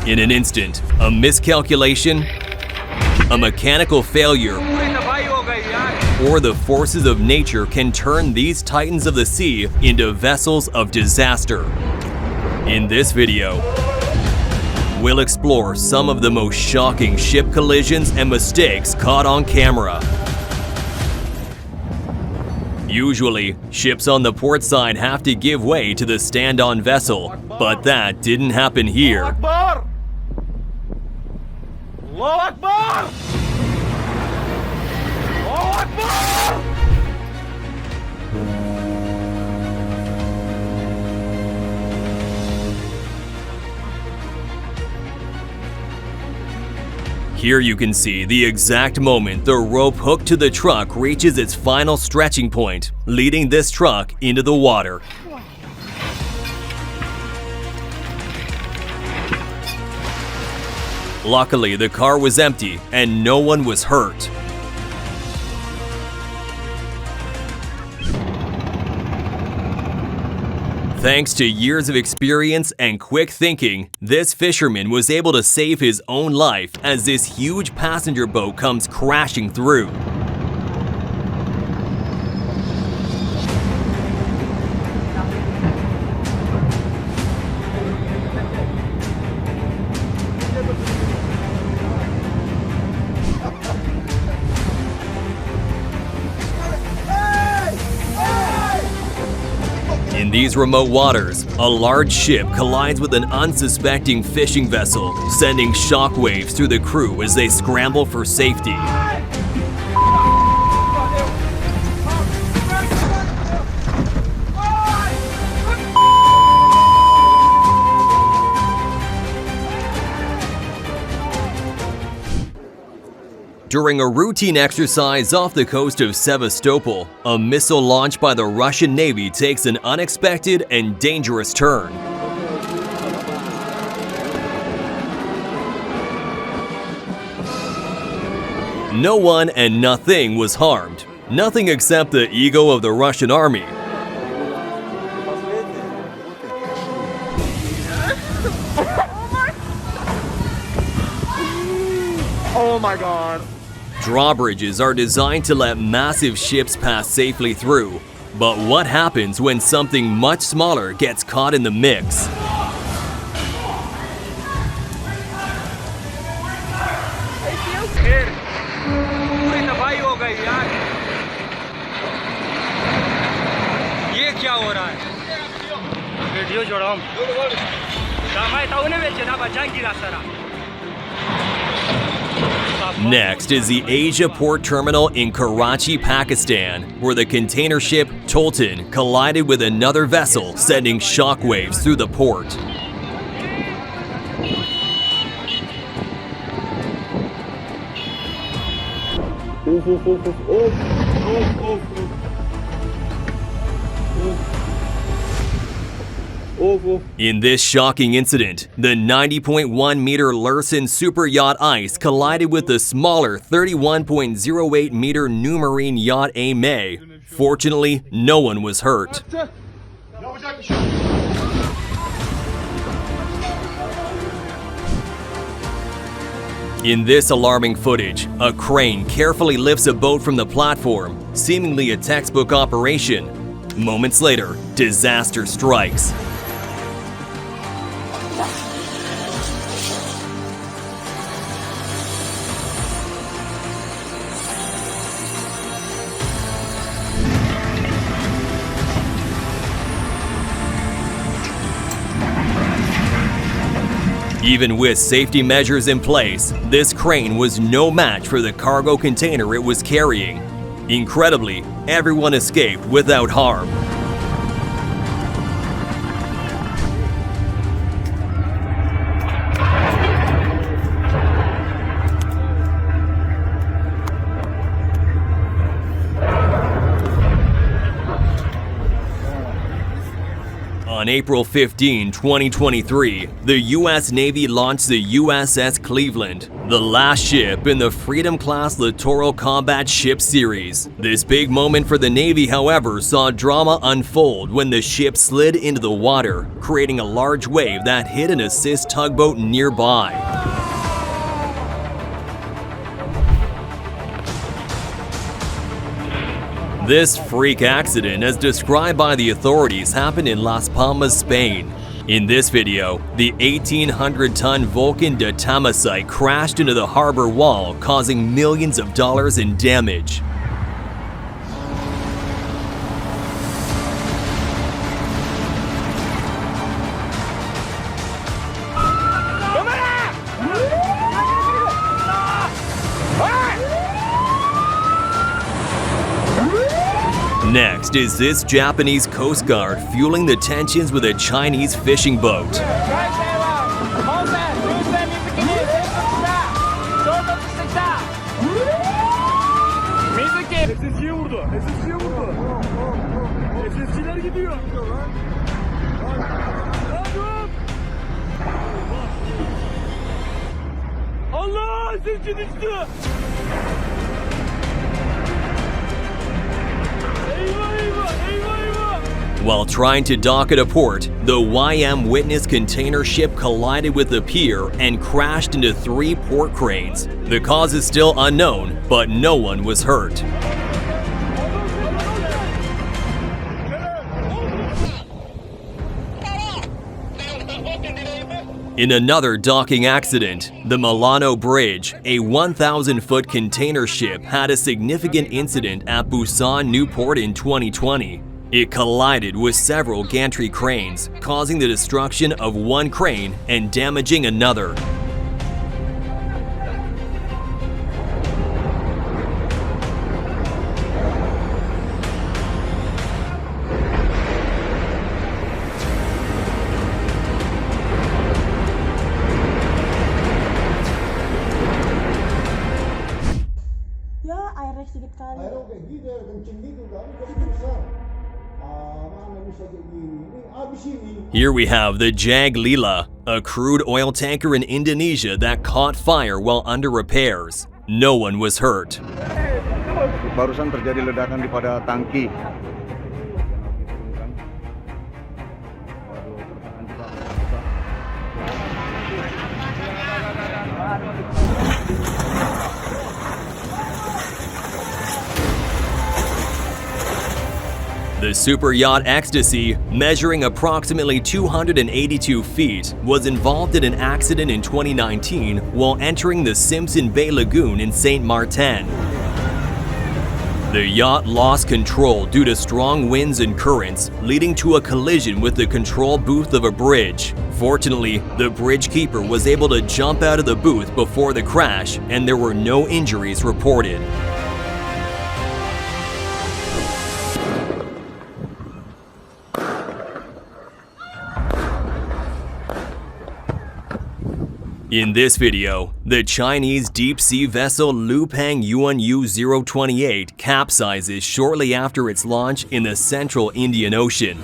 In an instant, a miscalculation, a mechanical failure, or the forces of nature can turn these titans of the sea into vessels of disaster. In this video, we'll explore some of the most shocking ship collisions and mistakes caught on camera. Usually, ships on the port side have to give way to the stand-on vessel, but that didn't happen here. Akbar! Allahu Akbar! Allahu Akbar! Here you can see the exact moment the rope hooked to the truck reaches its final stretching point, leading this truck into the water. Luckily, the car was empty and no one was hurt. Thanks to years of experience and quick thinking, this fisherman was able to save his own life as this huge passenger boat comes crashing through. In these remote waters, a large ship collides with an unsuspecting fishing vessel, sending shockwaves through the crew as they scramble for safety. During a routine exercise off the coast of Sevastopol, a missile launched by the Russian Navy takes an unexpected and dangerous turn. No one and nothing was harmed. Nothing except the ego of the Russian army. Oh my God. Drawbridges are designed to let massive ships pass safely through. But what happens when something much smaller gets caught in the mix? Next is the Asia Port Terminal in Karachi, Pakistan, where the container ship Tolton collided with another vessel, sending shockwaves through the port. In this shocking incident, the 90.1 meter Lursen super yacht Ice collided with the smaller 31.08 meter New Marine yacht May. Fortunately, no one was hurt. In this alarming footage, a crane carefully lifts a boat from the platform, seemingly a textbook operation. Moments later, disaster strikes. Even with safety measures in place, this crane was no match for the cargo container it was carrying. Incredibly, everyone escaped without harm. April 15, 2023, the U.S. Navy launched the USS Cleveland, the last ship in the Freedom-class littoral combat ship series. This big moment for the Navy, however, saw drama unfold when the ship slid into the water, creating a large wave that hit an assist tugboat nearby. This freak accident, as described by the authorities, happened in Las Palmas, Spain. In this video, the 1,800-ton Vulcan de Tamasite crashed into the harbor wall, causing millions of dollars in damage. Next is this Japanese Coast Guard fueling the tensions with a Chinese fishing boat. Allah, sesçi düştü. While trying to dock at a port, the YM Witness container ship collided with the pier and crashed into 3 port cranes. The cause is still unknown, but no one was hurt. In another docking accident, the Milano Bridge, a 1,000-foot container ship, had a significant incident at Busan Newport in 2020. It collided with several gantry cranes, causing the destruction of one crane and damaging another. Ya airnya sedikit kali. Airnya kayak gini, air kencing gitu kan, jadi besar. Mana bisa kayak gini? Ini abis ini. Here we have the Jag Lila, a crude oil tanker in Indonesia that caught fire while under repairs. No one was hurt. Barusan terjadi ledakan di pada tangki. The super yacht Ecstasy, measuring approximately 282 feet, was involved in an accident in 2019 while entering the Simpson Bay Lagoon in Saint Martin. The yacht lost control due to strong winds and currents, leading to a collision with the control booth of a bridge. Fortunately, the bridge keeper was able to jump out of the booth before the crash, and there were no injuries reported. In this video, the Chinese deep-sea vessel Lupang Yuanyu 028 capsizes shortly after its launch in the central Indian Ocean.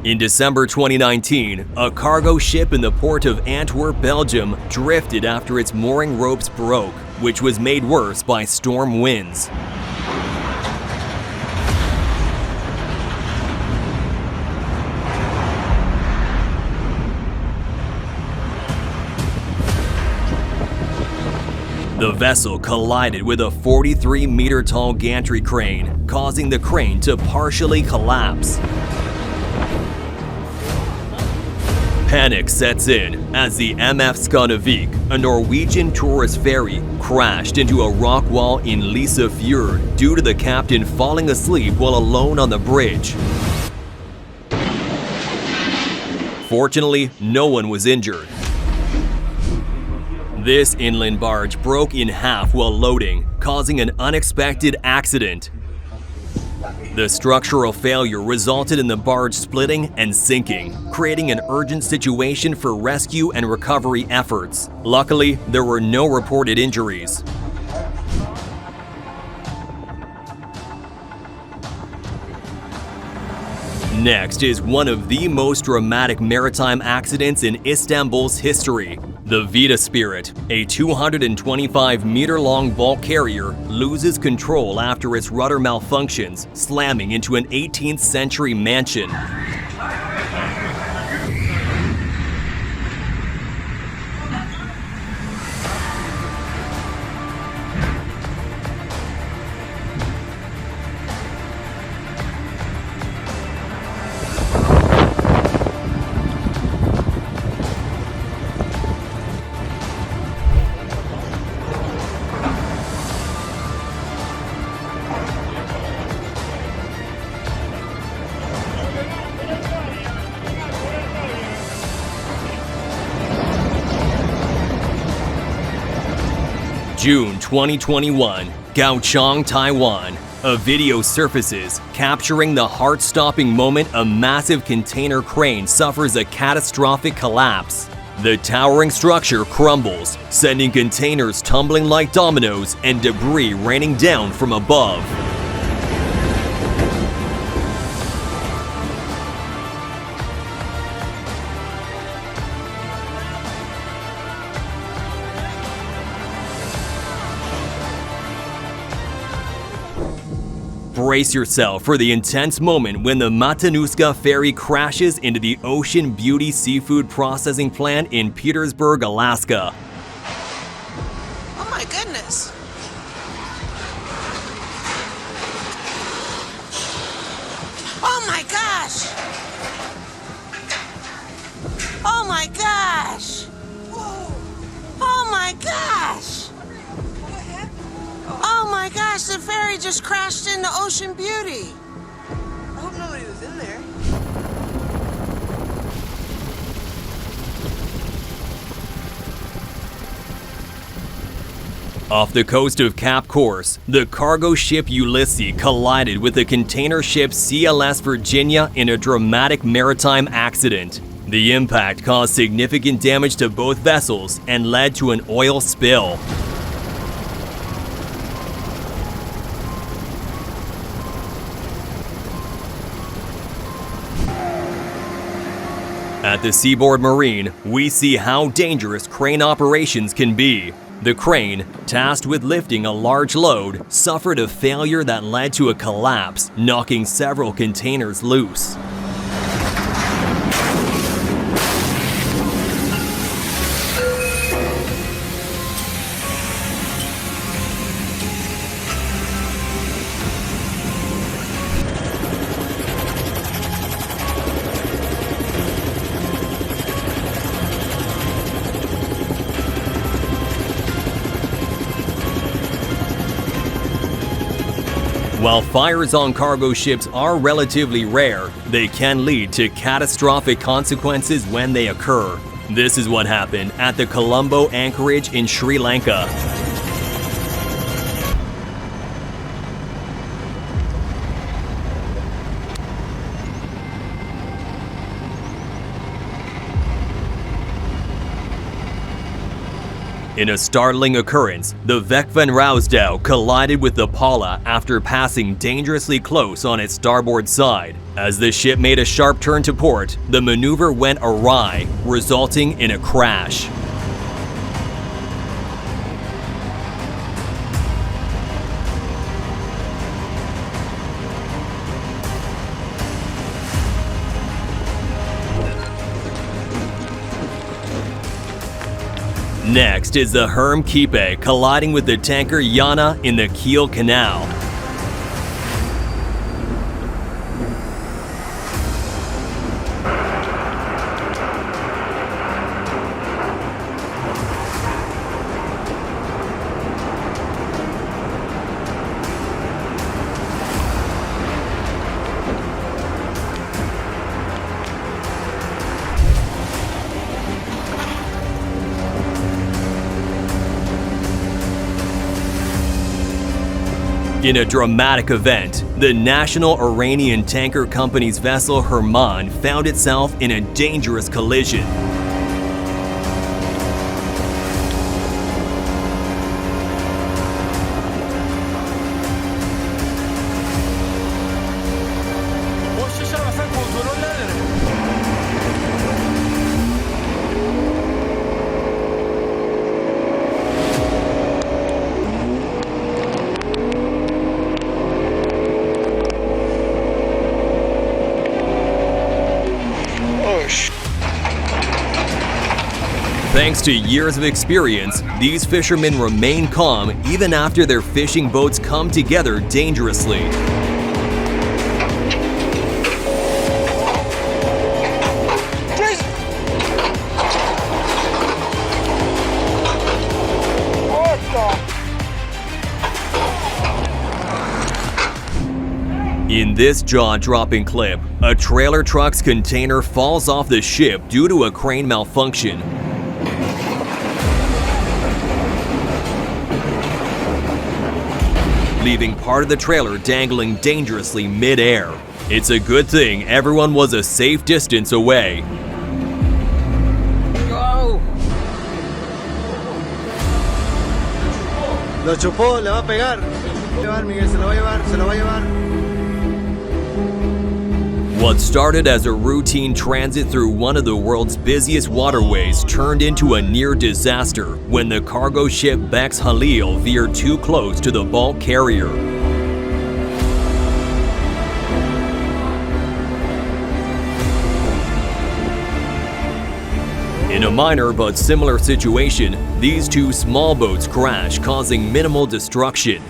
In December 2019, a cargo ship in the port of Antwerp, Belgium, drifted after its mooring ropes broke, which was made worse by storm winds. The vessel collided with a 43-meter-tall gantry crane, causing the crane to partially collapse. Panic sets in as the MF Skandavik, a Norwegian tourist ferry, crashed into a rock wall in Lysefjord due to the captain falling asleep while alone on the bridge. Fortunately, no one was injured. This inland barge broke in half while loading, causing an unexpected accident. The structural failure resulted in the barge splitting and sinking, creating an urgent situation for rescue and recovery efforts. Luckily, there were no reported injuries. Next is one of the most dramatic maritime accidents in Istanbul's history. The Vita Spirit, a 225-meter-long bulk carrier, loses control after its rudder malfunctions, slamming into an 18th-century mansion. June 2021, Kaohsiung, Taiwan. A video surfaces capturing the heart-stopping moment a massive container crane suffers a catastrophic collapse. The towering structure crumbles, sending containers tumbling like dominoes and debris raining down from above. Brace yourself for the intense moment when the Matanuska ferry crashes into the Ocean Beauty seafood processing plant in Petersburg, Alaska. Oh my goodness. Oh my gosh. Oh my gosh. Oh my gosh. Oh my gosh, the ferry just crashed into Ocean Beauty. I hope nobody was in there. Off the coast of Cap Corse, the cargo ship Ulysses collided with the container ship CLS Virginia in a dramatic maritime accident. The impact caused significant damage to both vessels and led to an oil spill. At the Seaboard Marine, we see how dangerous crane operations can be. The crane, tasked with lifting a large load, suffered a failure that led to a collapse, knocking several containers loose. While fires on cargo ships are relatively rare, they can lead to catastrophic consequences when they occur. This is what happened at the Colombo anchorage in Sri Lanka. In a startling occurrence, the Vec van Rousdouw collided with the Paula after passing dangerously close on its starboard side. As the ship made a sharp turn to port, the maneuver went awry, resulting in a crash. Next is the Herm Kipe colliding with the tanker Yana in the Kiel Canal. In a dramatic event, the National Iranian Tanker Company's vessel Herman found itself in a dangerous collision. Boş şişe versen kontrol push. Thanks to years of experience, these fishermen remain calm even after their fishing boats come together dangerously. In this jaw-dropping clip, a trailer truck's container falls off the ship due to a crane malfunction. Leaving part of the trailer dangling dangerously mid-air. It's a good thing everyone was a safe distance away. Go! Lo chupó, le va a pegar. Miguel, se lo va a llevar, se lo va a llevar. What started as a routine transit through one of the world's busiest waterways turned into a near disaster when the cargo ship Bex Halil veered too close to the bulk carrier. In a minor but similar situation, these two small boats crash, causing minimal destruction.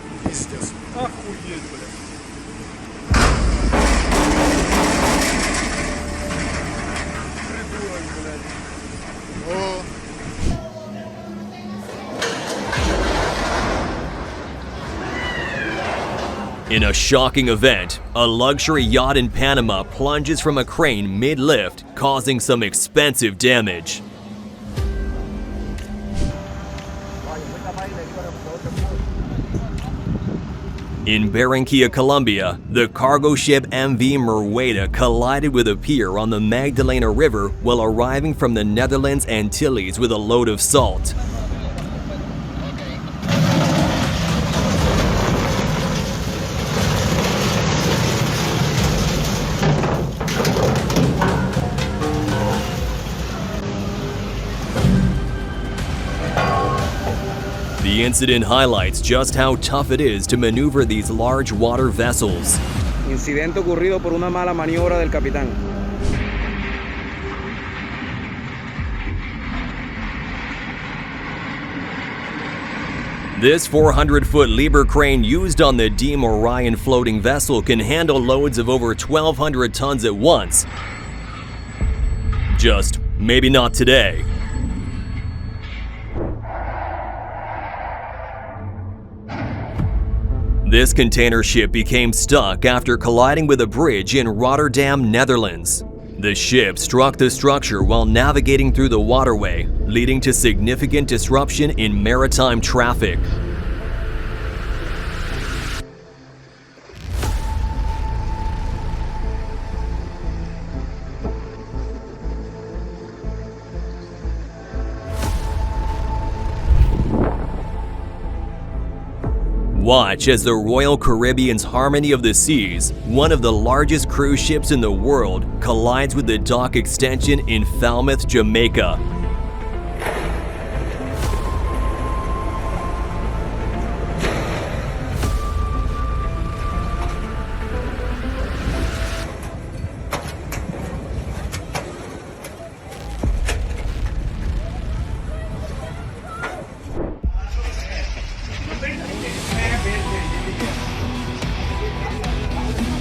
In a shocking event, a luxury yacht in Panama plunges from a crane mid-lift, causing some expensive damage. In Barranquilla, Colombia, the cargo ship MV Merweda collided with a pier on the Magdalena River while arriving from the Netherlands Antilles with a load of salt. The incident highlights just how tough it is to maneuver these large water vessels. Incidente ocurrido por una mala maniobra del capitán. This 400-foot Liebherr crane used on the Deem Orion floating vessel can handle loads of over 1,200 tons at once. Just maybe not today. This container ship became stuck after colliding with a bridge in Rotterdam, Netherlands. The ship struck the structure while navigating through the waterway, leading to significant disruption in maritime traffic. Watch as the Royal Caribbean's Harmony of the Seas, one of the largest cruise ships in the world, collides with the dock extension in Falmouth, Jamaica.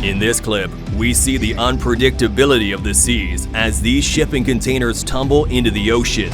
In this clip, we see the unpredictability of the seas as these shipping containers tumble into the ocean.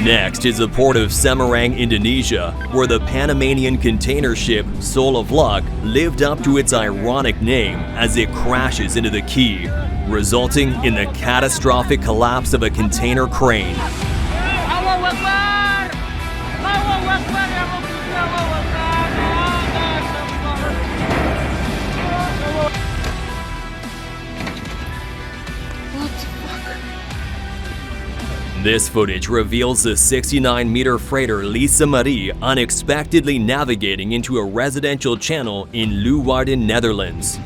Next is the port of Semarang, Indonesia, where the Panamanian container ship Soul of Luck lived up to its ironic name as it crashes into the quay, resulting in the catastrophic collapse of a container crane. This footage reveals the 69-meter freighter Lisa Marie unexpectedly navigating into a residential channel in Leeuwarden, Netherlands.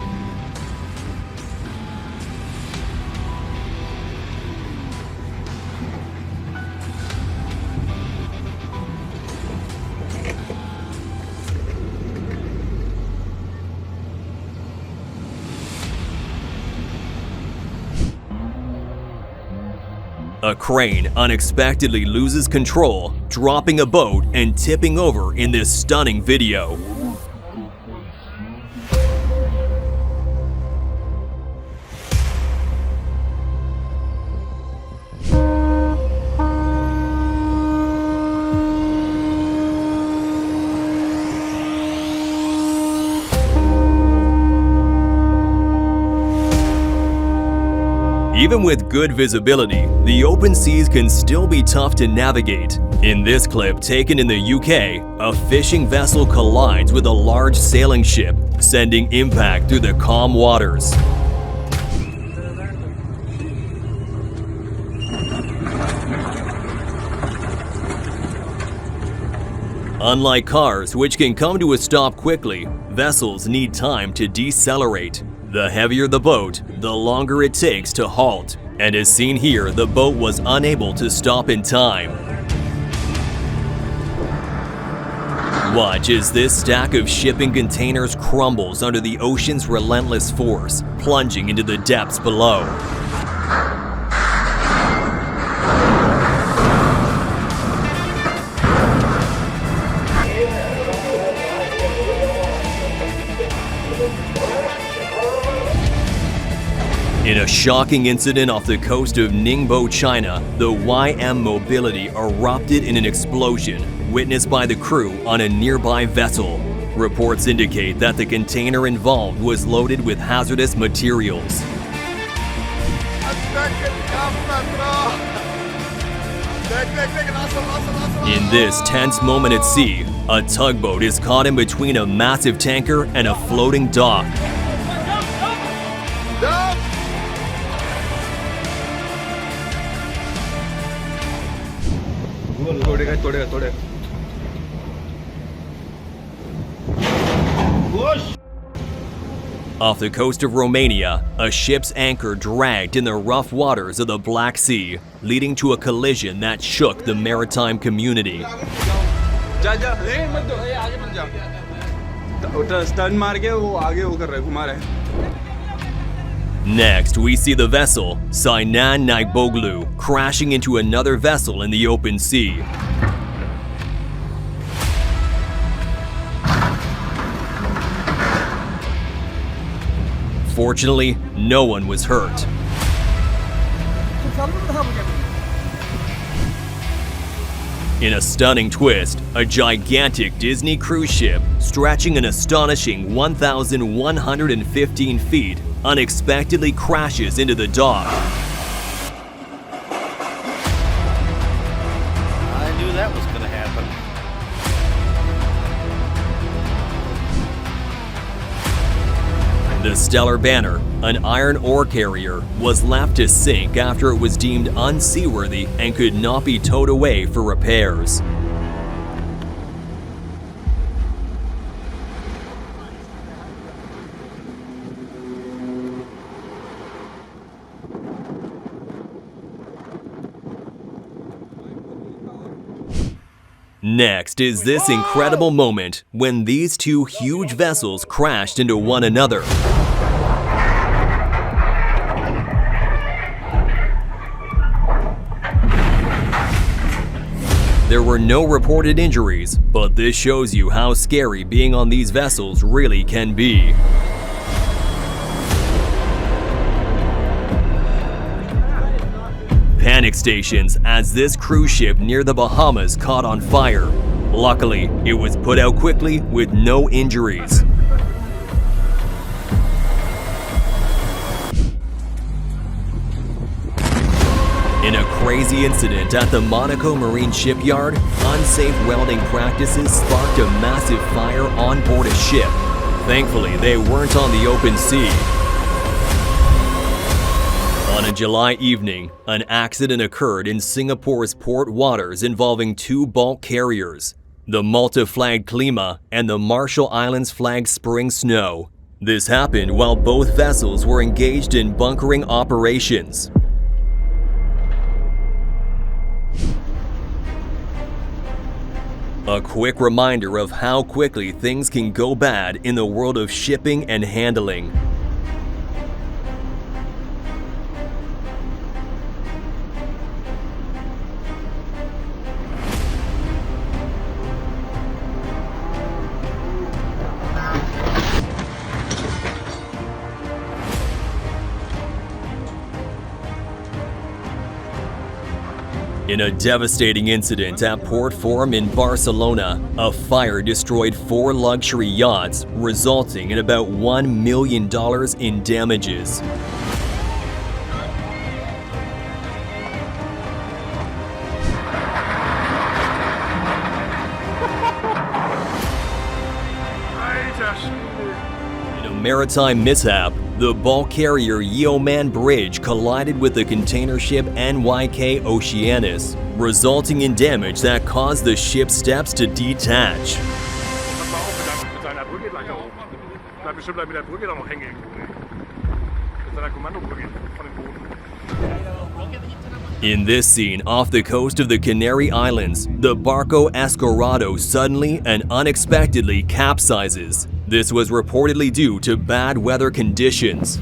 A crane unexpectedly loses control, dropping a boat and tipping over in this stunning video. Even with good visibility, the open seas can still be tough to navigate. In this clip taken in the UK, a fishing vessel collides with a large sailing ship, sending impact through the calm waters. Unlike cars, which can come to a stop quickly, vessels need time to decelerate. The heavier the boat, the longer it takes to halt. And as seen here, the boat was unable to stop in time. Watch as this stack of shipping containers crumbles under the ocean's relentless force, plunging into the depths below. In a shocking incident off the coast of Ningbo, China, the YM Mobility erupted in an explosion witnessed by the crew on a nearby vessel. Reports indicate that the container involved was loaded with hazardous materials. In this tense moment at sea, a tugboat is caught in between a massive tanker and a floating dock. Off the coast of Romania, a ship's anchor dragged in the rough waters of the Black Sea, leading to a collision that shook the maritime community. Next, we see the vessel, Sinan Nagboglu, crashing into another vessel in the open sea. Fortunately, no one was hurt. In a stunning twist, a gigantic Disney cruise ship, stretching an astonishing 1,115 feet, unexpectedly crashes into the dock. I knew that was going to happen. The Stellar Banner, an iron ore carrier, was left to sink after it was deemed unseaworthy and could not be towed away for repairs. Next is this incredible moment when these two huge vessels crashed into one another. There were no reported injuries, but this shows you how scary being on these vessels really can be. Panic stations as this cruise ship near the Bahamas caught on fire. Luckily, it was put out quickly with no injuries. In a crazy incident at the Monaco Marine Shipyard, unsafe welding practices sparked a massive fire on board a ship. Thankfully, they weren't on the open sea. On a July evening, an accident occurred in Singapore's port waters involving two bulk carriers, the Malta-flagged Klima and the Marshall Islands-flagged Spring Snow. This happened while both vessels were engaged in bunkering operations. A quick reminder of how quickly things can go bad in the world of shipping and handling. In a devastating incident at Port Forum in Barcelona, a fire destroyed 4 luxury yachts, resulting in about $1 million in damages. In a maritime mishap, the bulk carrier Yeoman Bridge collided with the container ship NYK Oceanus, resulting in damage that caused the ship's steps to detach. In this scene off the coast of the Canary Islands, the Barco Escorado suddenly and unexpectedly capsizes. This was reportedly due to bad weather conditions.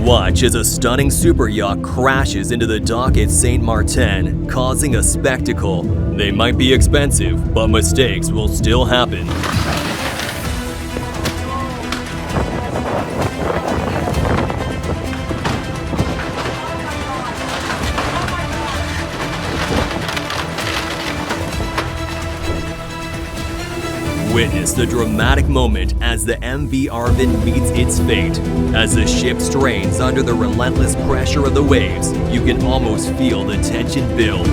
Watch as a stunning super yacht crashes into the dock at Saint Martin, causing a spectacle. They might be expensive, but mistakes will still happen. Witness the dramatic moment as the MV Arvin meets its fate. As the ship strains under the relentless pressure of the waves, you can almost feel the tension build.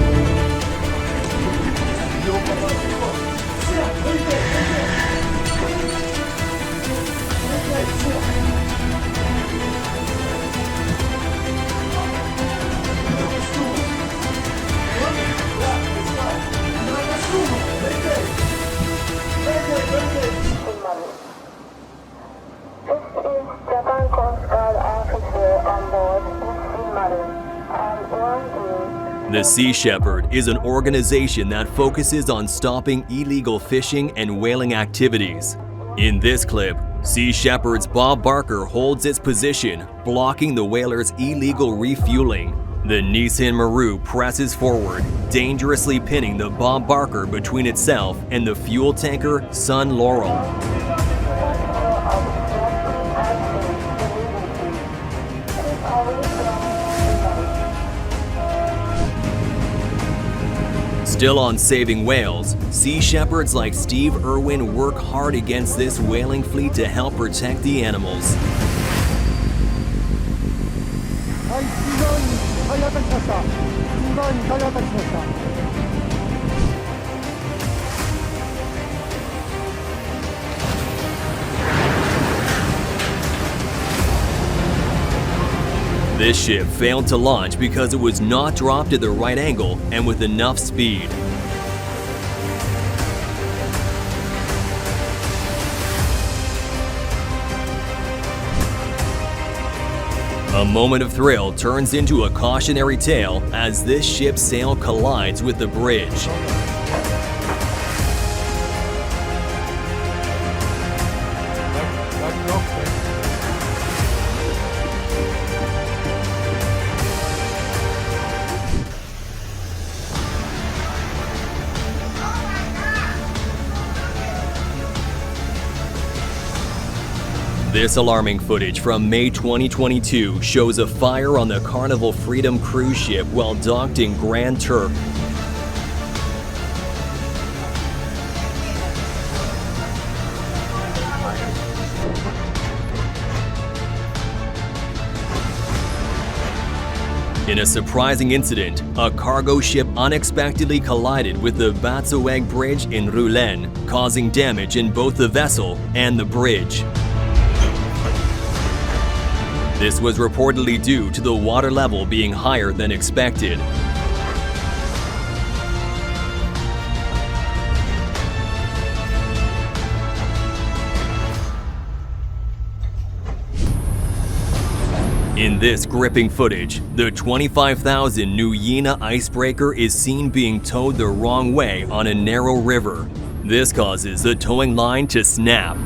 The Sea Shepherd is an organization that focuses on stopping illegal fishing and whaling activities. In this clip, Sea Shepherd's Bob Barker holds its position, blocking the whalers' illegal refueling. The Nissan Maru presses forward, dangerously pinning the Bob Barker between itself and the fuel tanker Sun Laurel. Still on saving whales, Sea Shepherds like Steve Irwin work hard against this whaling fleet to help protect the animals. This ship failed to launch because it was not dropped at the right angle and with enough speed. A moment of thrill turns into a cautionary tale as this ship's sail collides with the bridge. This alarming footage from May 2022 shows a fire on the Carnival Freedom cruise ship while docked in Grand Turk. In a surprising incident, a cargo ship unexpectedly collided with the Batsoeg Bridge in Roulen, causing damage in both the vessel and the bridge. This was reportedly due to the water level being higher than expected. In this gripping footage, the 25,000 Nuyina icebreaker is seen being towed the wrong way on a narrow river. This causes the towing line to snap.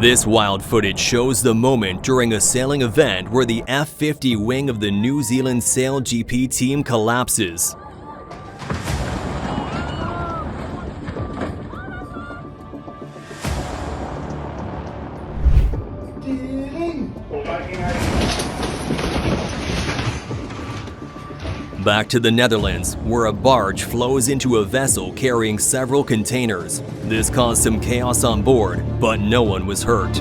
This wild footage shows the moment during a sailing event where the F-50 wing of the New Zealand Sail GP team collapses. Back to the Netherlands, where a barge flows into a vessel carrying several containers. This caused some chaos on board, but no one was hurt.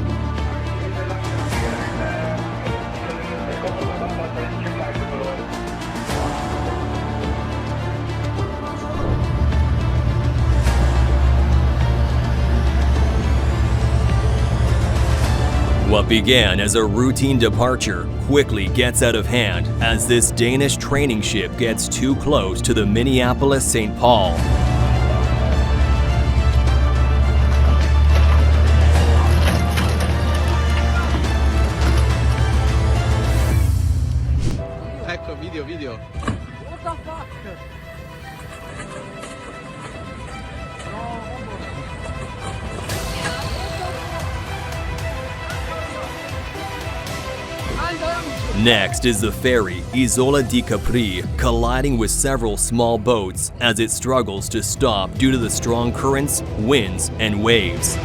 What began as a routine departure quickly gets out of hand as this Danish training ship gets too close to the Minneapolis-St. Paul. Ecco, video. What the fuck? Next is the ferry Isola di Capri colliding with several small boats as it struggles to stop due to the strong currents, winds, and waves.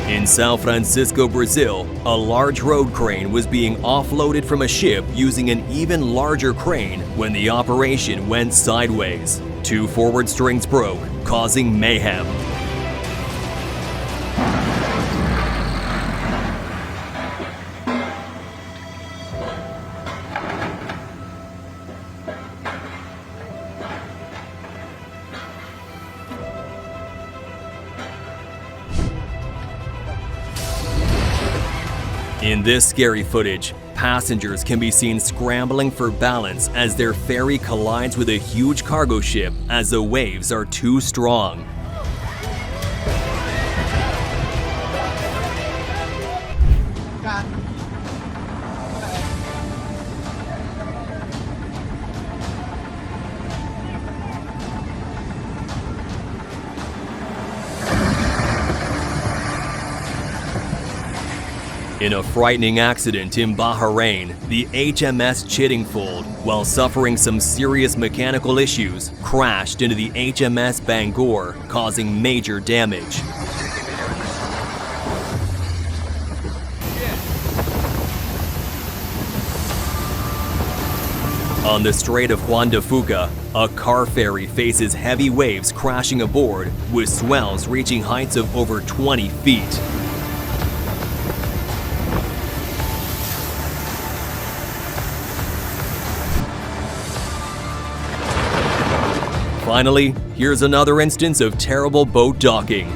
In São Francisco, Brazil, a large road crane was being offloaded from a ship using an even larger crane when the operation went sideways. Two forward strings broke, causing mayhem. In this scary footage, passengers can be seen scrambling for balance as their ferry collides with a huge cargo ship as the waves are too strong. In a frightening accident in Bahrain, the HMS Chiddingfold, while suffering some serious mechanical issues, crashed into the HMS Bangor, causing major damage. On the Strait of Juan de Fuca, a car ferry faces heavy waves crashing aboard, with swells reaching heights of over 20 feet. Finally, here's another instance of terrible boat docking.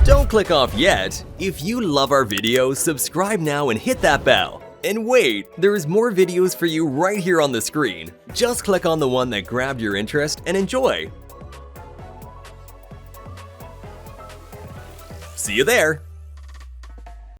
Don't click off yet. If you love our videos, subscribe now and hit that bell. And wait, there's more videos for you right here on the screen. Just click on the one that grabbed your interest and enjoy. See you there!